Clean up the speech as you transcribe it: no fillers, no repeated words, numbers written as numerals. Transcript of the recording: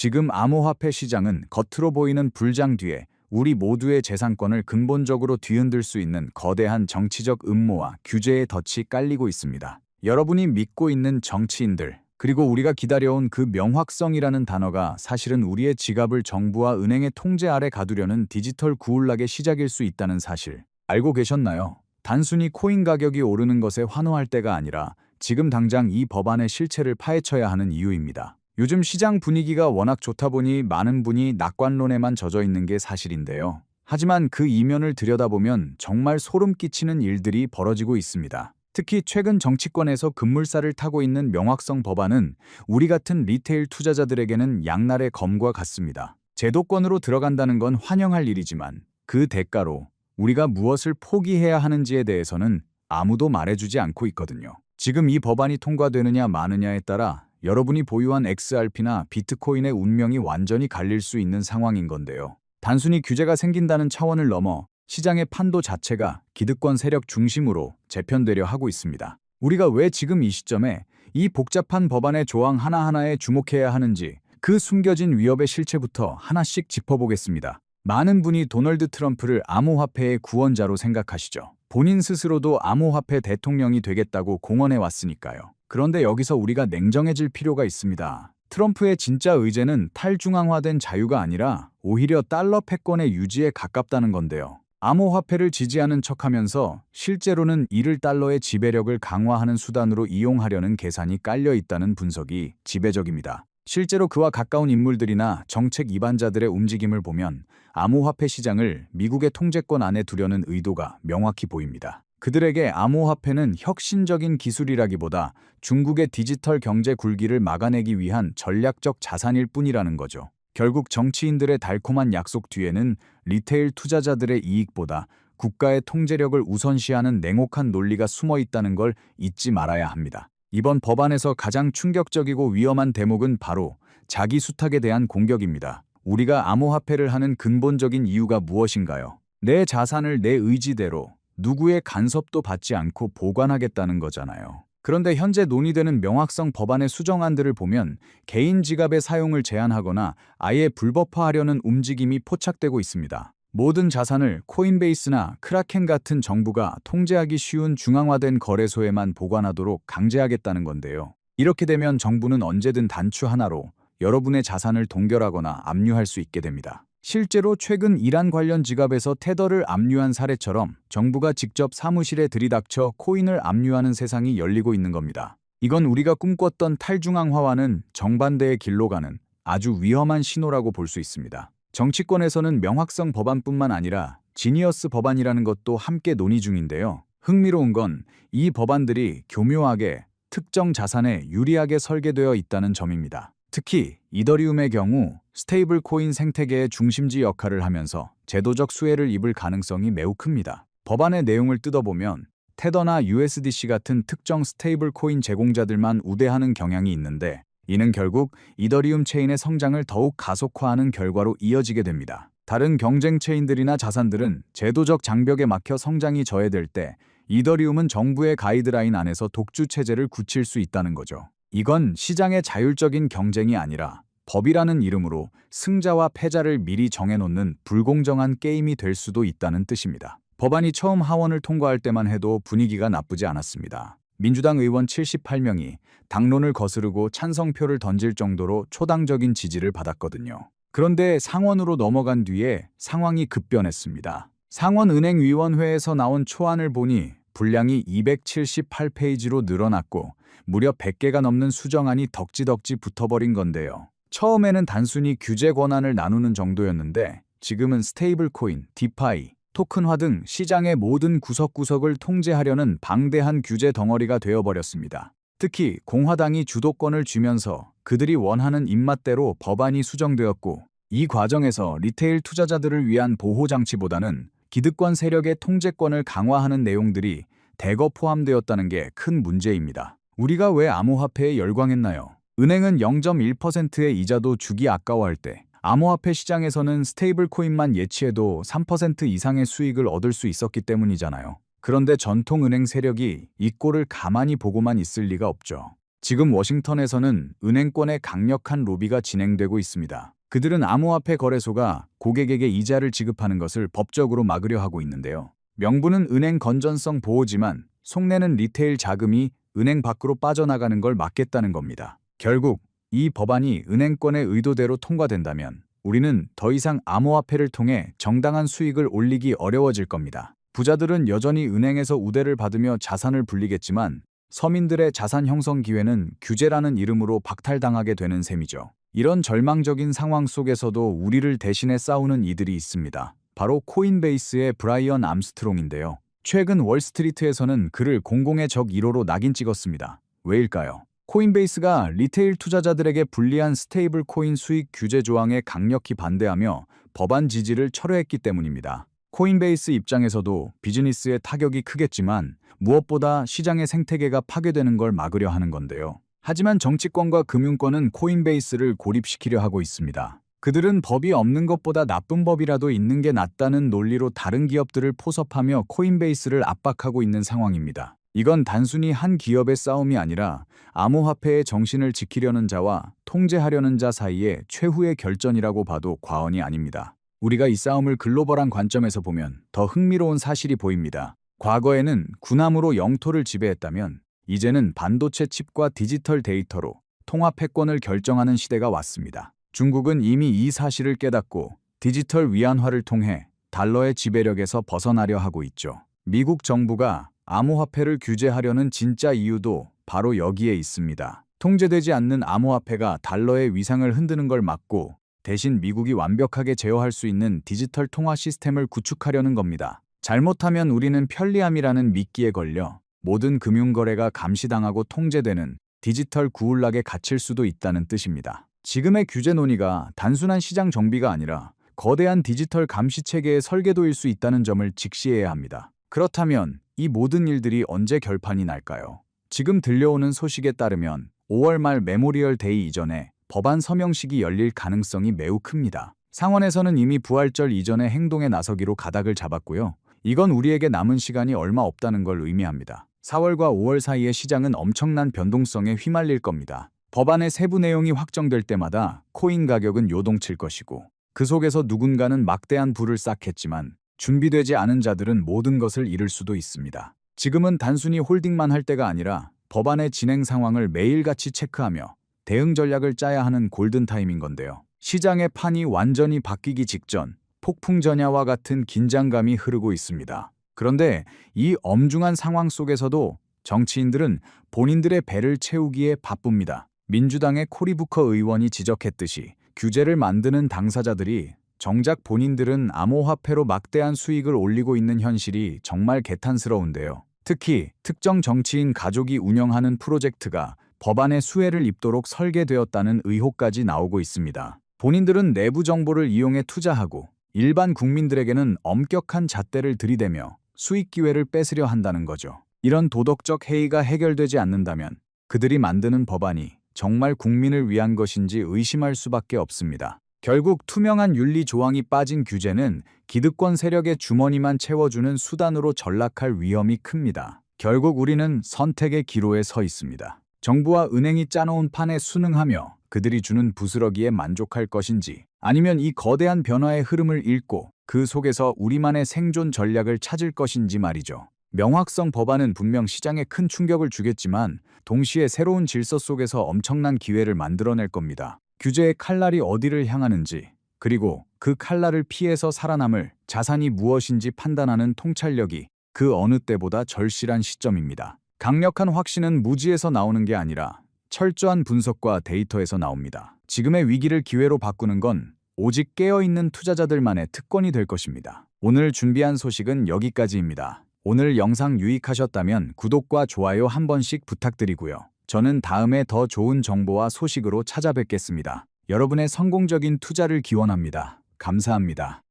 지금 암호화폐 시장은 겉으로 보이는 불장 뒤에 우리 모두의 재산권을 근본적으로 뒤흔들 수 있는 거대한 정치적 음모와 규제의 덫이 깔리고 있습니다. 여러분이 믿고 있는 정치인들, 그리고 우리가 기다려온 그 명확성이라는 단어가 사실은 우리의 지갑을 정부와 은행의 통제 아래 가두려는 디지털 구울락의 시작일 수 있다는 사실, 알고 계셨나요? 단순히 코인 가격이 오르는 것에 환호할 때가 아니라 지금 당장 이 법안의 실체를 파헤쳐야 하는 이유입니다. 요즘 시장 분위기가 워낙 좋다 보니 많은 분이 낙관론에만 젖어 있는 게 사실인데요. 하지만 그 이면을 들여다보면 정말 소름 끼치는 일들이 벌어지고 있습니다. 특히 최근 정치권에서 급물살을 타고 있는 명확성 법안은 우리 같은 리테일 투자자들에게는 양날의 검과 같습니다. 제도권으로 들어간다는 건 환영할 일이지만 그 대가로 우리가 무엇을 포기해야 하는지에 대해서는 아무도 말해주지 않고 있거든요. 지금 이 법안이 통과되느냐 마느냐에 따라 여러분이 보유한 XRP나 비트코인의 운명이 완전히 갈릴 수 있는 상황인 건데요. 단순히 규제가 생긴다는 차원을 넘어 시장의 판도 자체가 기득권 세력 중심으로 재편되려 하고 있습니다. 우리가 왜 지금 이 시점에 이 복잡한 법안의 조항 하나하나에 주목해야 하는지 그 숨겨진 위협의 실체부터 하나씩 짚어보겠습니다. 많은 분이 도널드 트럼프를 암호화폐의 구원자로 생각하시죠. 본인 스스로도 암호화폐 대통령이 되겠다고 공언해 왔으니까요. 그런데 여기서 우리가 냉정해질 필요가 있습니다. 트럼프의 진짜 의제는 탈중앙화된 자유가 아니라 오히려 달러 패권의 유지에 가깝다는 건데요. 암호화폐를 지지하는 척하면서 실제로는 이를 달러의 지배력을 강화하는 수단으로 이용하려는 계산이 깔려 있다는 분석이 지배적입니다. 실제로 그와 가까운 인물들이나 정책 입안자들의 움직임을 보면 암호화폐 시장을 미국의 통제권 안에 두려는 의도가 명확히 보입니다. 그들에게 암호화폐는 혁신적인 기술이라기보다 중국의 디지털 경제 굴기를 막아내기 위한 전략적 자산일 뿐이라는 거죠. 결국 정치인들의 달콤한 약속 뒤에는 리테일 투자자들의 이익보다 국가의 통제력을 우선시하는 냉혹한 논리가 숨어 있다는 걸 잊지 말아야 합니다. 이번 법안에서 가장 충격적이고 위험한 대목은 바로 자기 수탁에 대한 공격입니다. 우리가 암호화폐를 하는 근본적인 이유가 무엇인가요? 내 자산을 내 의지대로 누구의 간섭도 받지 않고 보관하겠다는 거잖아요. 그런데 현재 논의되는 명확성 법안의 수정안들을 보면 개인 지갑의 사용을 제한하거나 아예 불법화하려는 움직임이 포착되고 있습니다. 모든 자산을 코인베이스나 크라켄 같은 정부가 통제하기 쉬운 중앙화된 거래소에만 보관하도록 강제하겠다는 건데요. 이렇게 되면 정부는 언제든 단추 하나로 여러분의 자산을 동결하거나 압류할 수 있게 됩니다. 실제로 최근 이란 관련 지갑에서 테더를 압류한 사례처럼 정부가 직접 사무실에 들이닥쳐 코인을 압류하는 세상이 열리고 있는 겁니다. 이건 우리가 꿈꿨던 탈중앙화와는 정반대의 길로 가는 아주 위험한 신호라고 볼 수 있습니다. 정치권에서는 명확성 법안뿐만 아니라 지니어스 법안이라는 것도 함께 논의 중인데요. 흥미로운 건 이 법안들이 교묘하게 특정 자산에 유리하게 설계되어 있다는 점입니다. 특히 이더리움의 경우 스테이블 코인 생태계의 중심지 역할을 하면서 제도적 수혜를 입을 가능성이 매우 큽니다. 법안의 내용을 뜯어보면 테더나 USDC 같은 특정 스테이블 코인 제공자들만 우대하는 경향이 있는데 이는 결국 이더리움 체인의 성장을 더욱 가속화하는 결과로 이어지게 됩니다. 다른 경쟁 체인들이나 자산들은 제도적 장벽에 막혀 성장이 저해될 때 이더리움은 정부의 가이드라인 안에서 독주 체제를 굳힐 수 있다는 거죠. 이건 시장의 자율적인 경쟁이 아니라 법이라는 이름으로 승자와 패자를 미리 정해놓는 불공정한 게임이 될 수도 있다는 뜻입니다. 법안이 처음 하원을 통과할 때만 해도 분위기가 나쁘지 않았습니다. 민주당 의원 78명이 당론을 거스르고 찬성표를 던질 정도로 초당적인 지지를 받았거든요. 그런데 상원으로 넘어간 뒤에 상황이 급변했습니다. 상원은행위원회에서 나온 초안을 보니 분량이 278페이지로 늘어났고 무려 100개가 넘는 수정안이 덕지덕지 붙어버린 건데요. 처음에는 단순히 규제 권한을 나누는 정도였는데 지금은 스테이블 코인, 디파이, 토큰화 등 시장의 모든 구석구석을 통제하려는 방대한 규제 덩어리가 되어버렸습니다. 특히 공화당이 주도권을 쥐면서 그들이 원하는 입맛대로 법안이 수정되었고 이 과정에서 리테일 투자자들을 위한 보호장치보다는 기득권 세력의 통제권을 강화하는 내용들이 대거 포함되었다는 게 큰 문제입니다. 우리가 왜 암호화폐에 열광했나요? 은행은 0.1%의 이자도 주기 아까워할 때 암호화폐 시장에서는 스테이블 코인만 예치해도 3% 이상의 수익을 얻을 수 있었기 때문이잖아요. 그런데 전통은행 세력이 이 꼴을 가만히 보고만 있을 리가 없죠. 지금 워싱턴에서는 은행권의 강력한 로비가 진행되고 있습니다. 그들은 암호화폐 거래소가 고객에게 이자를 지급하는 것을 법적으로 막으려 하고 있는데요. 명분은 은행 건전성 보호지만 속내는 리테일 자금이 은행 밖으로 빠져나가는 걸 막겠다는 겁니다. 결국 이 법안이 은행권의 의도대로 통과된다면 우리는 더 이상 암호화폐를 통해 정당한 수익을 올리기 어려워질 겁니다. 부자들은 여전히 은행에서 우대를 받으며 자산을 불리겠지만 서민들의 자산 형성 기회는 규제라는 이름으로 박탈당하게 되는 셈이죠. 이런 절망적인 상황 속에서도 우리를 대신해 싸우는 이들이 있습니다. 바로 코인베이스의 브라이언 암스트롱인데요. 최근 월스트리트에서는 그를 공공의 적 1호로 낙인 찍었습니다. 왜일까요? 코인베이스가 리테일 투자자들에게 불리한 스테이블 코인 수익 규제 조항에 강력히 반대하며 법안 지지를 철회했기 때문입니다. 코인베이스 입장에서도 비즈니스에 타격이 크겠지만 무엇보다 시장의 생태계가 파괴되는 걸 막으려 하는 건데요. 하지만 정치권과 금융권은 코인베이스를 고립시키려 하고 있습니다. 그들은 법이 없는 것보다 나쁜 법이라도 있는 게 낫다는 논리로 다른 기업들을 포섭하며 코인베이스를 압박하고 있는 상황입니다. 이건 단순히 한 기업의 싸움이 아니라 암호화폐의 정신을 지키려는 자와 통제하려는 자 사이의 최후의 결전이라고 봐도 과언이 아닙니다. 우리가 이 싸움을 글로벌한 관점에서 보면 더 흥미로운 사실이 보입니다. 과거에는 군함으로 영토를 지배했다면 이제는 반도체 칩과 디지털 데이터로 통합 패권을 결정하는 시대가 왔습니다. 중국은 이미 이 사실을 깨닫고 디지털 위안화를 통해 달러의 지배력에서 벗어나려 하고 있죠. 미국 정부가 암호화폐를 규제하려는 진짜 이유도 바로 여기에 있습니다. 통제되지 않는 암호화폐가 달러의 위상을 흔드는 걸 막고 대신 미국이 완벽하게 제어할 수 있는 디지털 통화 시스템을 구축하려는 겁니다. 잘못하면 우리는 편리함이라는 미끼에 걸려 모든 금융거래가 감시당하고 통제되는 디지털 구울락에 갇힐 수도 있다는 뜻입니다. 지금의 규제 논의가 단순한 시장 정비가 아니라 거대한 디지털 감시 체계의 설계도일 수 있다는 점을 직시해야 합니다. 그렇다면 이 모든 일들이 언제 결판이 날까요? 지금 들려오는 소식에 따르면 5월 말 메모리얼 데이 이전에 법안 서명식이 열릴 가능성이 매우 큽니다. 상원에서는 이미 부활절 이전에 행동에 나서기로 가닥을 잡았고요. 이건 우리에게 남은 시간이 얼마 없다는 걸 의미합니다. 4월과 5월 사이의 시장은 엄청난 변동성에 휘말릴 겁니다. 법안의 세부 내용이 확정될 때마다 코인 가격은 요동칠 것이고 그 속에서 누군가는 막대한 부를 쌓겠지만 준비되지 않은 자들은 모든 것을 잃을 수도 있습니다. 지금은 단순히 홀딩만 할 때가 아니라 법안의 진행 상황을 매일같이 체크하며 대응 전략을 짜야 하는 골든타임인 건데요. 시장의 판이 완전히 바뀌기 직전 폭풍 전야와 같은 긴장감이 흐르고 있습니다. 그런데 이 엄중한 상황 속에서도 정치인들은 본인들의 배를 채우기에 바쁩니다. 민주당의 코리 부커 의원이 지적했듯이 규제를 만드는 당사자들이 정작 본인들은 암호화폐로 막대한 수익을 올리고 있는 현실이 정말 개탄스러운데요. 특히 특정 정치인 가족이 운영하는 프로젝트가 법안의 수혜를 입도록 설계되었다는 의혹까지 나오고 있습니다. 본인들은 내부 정보를 이용해 투자하고 일반 국민들에게는 엄격한 잣대를 들이대며 수익 기회를 뺏으려 한다는 거죠. 이런 도덕적 해이가 해결되지 않는다면 그들이 만드는 법안이 정말 국민을 위한 것인지 의심할 수밖에 없습니다. 결국 투명한 윤리 조항이 빠진 규제는 기득권 세력의 주머니만 채워주는 수단으로 전락할 위험이 큽니다. 결국 우리는 선택의 기로에 서 있습니다. 정부와 은행이 짜놓은 판에 순응하며 그들이 주는 부스러기에 만족할 것인지 아니면 이 거대한 변화의 흐름을 읽고 그 속에서 우리만의 생존 전략을 찾을 것인지 말이죠. 명확성 법안은 분명 시장에 큰 충격을 주겠지만 동시에 새로운 질서 속에서 엄청난 기회를 만들어낼 겁니다. 규제의 칼날이 어디를 향하는지 그리고 그 칼날을 피해서 살아남을 자산이 무엇인지 판단하는 통찰력이 그 어느 때보다 절실한 시점입니다. 강력한 확신은 무지에서 나오는 게 아니라 철저한 분석과 데이터에서 나옵니다. 지금의 위기를 기회로 바꾸는 건 오직 깨어있는 투자자들만의 특권이 될 것입니다. 오늘 준비한 소식은 여기까지입니다. 오늘 영상 유익하셨다면 구독과 좋아요 한 번씩 부탁드리고요. 저는 다음에 더 좋은 정보와 소식으로 찾아뵙겠습니다. 여러분의 성공적인 투자를 기원합니다. 감사합니다.